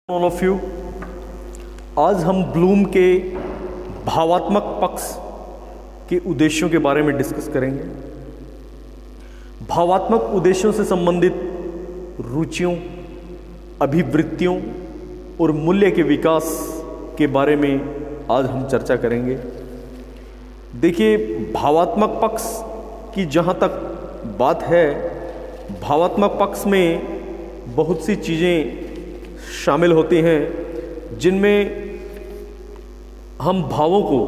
All of you. आज हम Bloom के भावात्मक पक्ष के उद्देश्यों के बारे में डिस्कस करेंगे। भावात्मक उद्देश्यों से संबंधित रुचियों, अभिवृत्तियों और मूल्य के विकास के बारे में आज हम चर्चा करेंगे। देखिए, भावात्मक पक्ष की जहाँ तक बात है, भावात्मक पक्ष में बहुत सी चीज़ें शामिल होती हैं जिनमें हम भावों को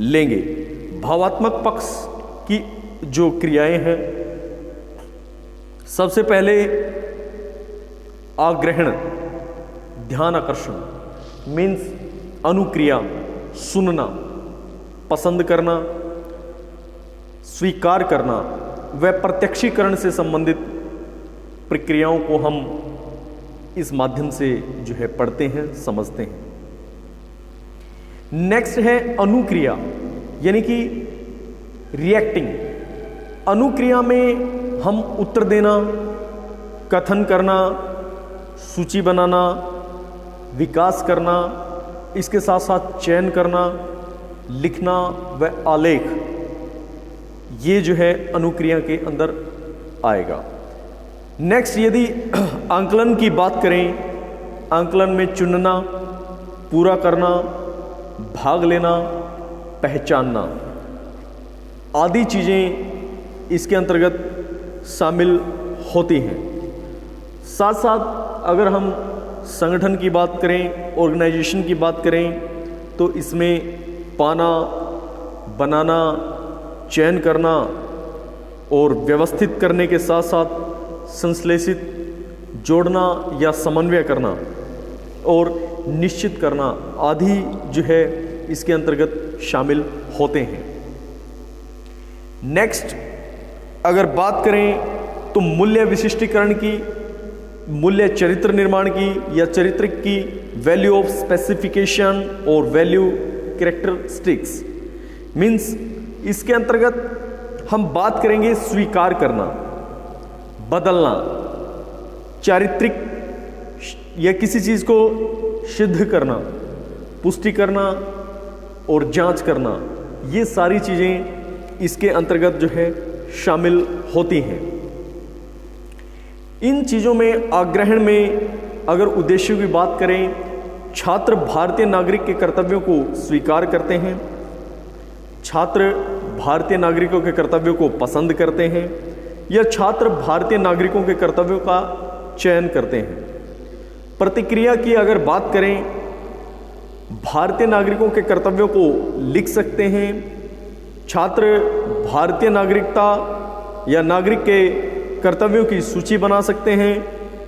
लेंगे। भावात्मक पक्ष की जो क्रियाएं हैं, सबसे पहले आग्रहण, ध्यान आकर्षण मीन्स अनुक्रिया, सुनना, पसंद करना, स्वीकार करना व प्रत्यक्षीकरण से संबंधित प्रक्रियाओं को हम इस माध्यम से जो है पढ़ते हैं, समझते हैं। नेक्स्ट है अनुक्रिया, यानी कि रिएक्टिंग। अनुक्रिया में हम उत्तर देना, कथन करना, सूची बनाना, विकास करना, इसके साथ साथ चयन करना, लिखना व आलेख, ये जो है अनुक्रिया के अंदर आएगा। नेक्स्ट, यदि आंकलन की बात करें, आंकलन में चुनना, पूरा करना, भाग लेना, पहचानना आदि चीज़ें इसके अंतर्गत शामिल होती हैं। साथ साथ अगर हम संगठन की बात करें, ऑर्गेनाइजेशन की बात करें, तो इसमें पाना, बनाना, चयन करना और व्यवस्थित करने के साथ साथ संश्लेषित, जोड़ना या समन्वय करना और निश्चित करना आदि जो है इसके अंतर्गत शामिल होते हैं। नेक्स्ट, अगर बात करें तो मूल्य विशिष्टीकरण की, मूल्य चरित्र निर्माण की या चरित्रिक की, वैल्यू ऑफ स्पेसिफिकेशन और वैल्यू कैरेक्टरिस्टिक्स मीन्स इसके अंतर्गत हम बात करेंगे स्वीकार करना, बदलना, चारित्रिक या किसी चीज़ को सिद्ध करना, पुष्टि करना और जांच करना, ये सारी चीज़ें इसके अंतर्गत जो है शामिल होती हैं। इन चीज़ों में आग्रहण में अगर उद्देश्यों की बात करें, छात्र भारतीय नागरिक के कर्तव्यों को स्वीकार करते हैं, छात्र भारतीय नागरिकों के कर्तव्यों को पसंद करते हैं या छात्र भारतीय नागरिकों के कर्तव्यों का चयन करते हैं। प्रतिक्रिया की अगर बात करें, भारतीय नागरिकों के कर्तव्यों को लिख सकते हैं, छात्र भारतीय नागरिकता या नागरिक के कर्तव्यों की सूची बना सकते हैं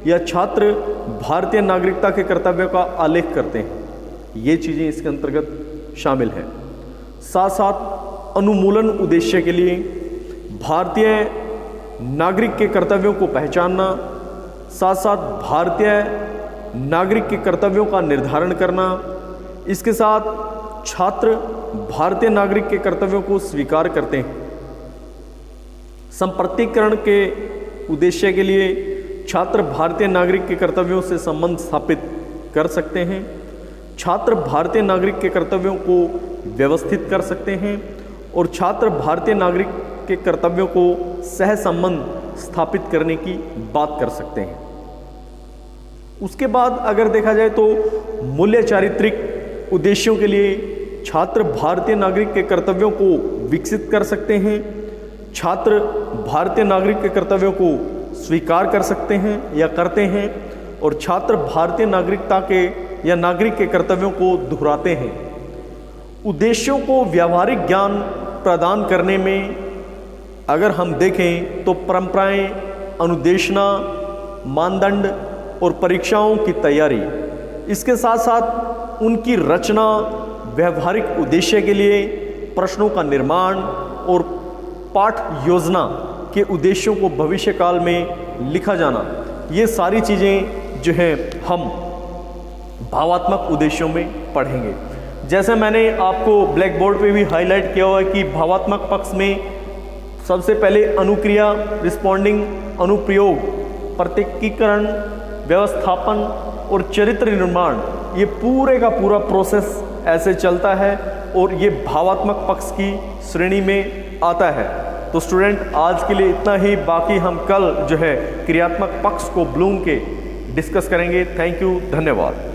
या छात्र भारतीय नागरिकता के कर्तव्यों का आलेख करते हैं। ये चीज़ें इसके अंतर्गत शामिल हैं। साथ साथ अनुमूलन उद्देश्य के लिए भारतीय नागरिक के कर्तव्यों को पहचानना, साथ साथ भारतीय नागरिक के कर्तव्यों का निर्धारण करना, इसके साथ छात्र भारतीय नागरिक के कर्तव्यों को स्वीकार करते हैं। संप्रतीकरण के उद्देश्य के लिए छात्र भारतीय नागरिक के कर्तव्यों से संबंध स्थापित कर सकते हैं, छात्र भारतीय नागरिक के कर्तव्यों को व्यवस्थित कर सकते हैं और छात्र भारतीय नागरिक के कर्तव्यों को सह संबंध स्थापित करने की बात कर सकते हैं। उसके बाद अगर देखा जाए तो मूल्य चारित्रिक उद्देश्यों के लिए छात्र भारतीय नागरिक के कर्तव्यों को विकसित कर सकते हैं, छात्र भारतीय नागरिक के कर्तव्यों को स्वीकार कर सकते हैं या करते हैं और छात्र भारतीय नागरिकता के या नागरिक के कर्तव्यों को दोहराते हैं। उद्देश्यों को व्यावहारिक ज्ञान प्रदान करने में अगर हम देखें तो परंपराएं, अनुदेशना, मानदंड और परीक्षाओं की तैयारी, इसके साथ साथ उनकी रचना, व्यावहारिक उद्देश्य के लिए प्रश्नों का निर्माण और पाठ योजना के उद्देश्यों को भविष्य काल में लिखा जाना, ये सारी चीज़ें जो हैं हम भावात्मक उद्देश्यों में पढ़ेंगे। जैसे मैंने आपको ब्लैक बोर्ड पे भी हाईलाइट किया हुआ है कि भावात्मक पक्ष में सबसे पहले अनुक्रिया, रिस्पॉन्डिंग, अनुप्रयोग, प्रत्यकीकरण, व्यवस्थापन और चरित्र निर्माण, ये पूरे का पूरा प्रोसेस ऐसे चलता है और ये भावात्मक पक्ष की श्रेणी में आता है। तो स्टूडेंट आज के लिए इतना ही, बाकी हम कल जो है क्रियात्मक पक्ष को ब्लूम के डिस्कस करेंगे। थैंक यू, धन्यवाद।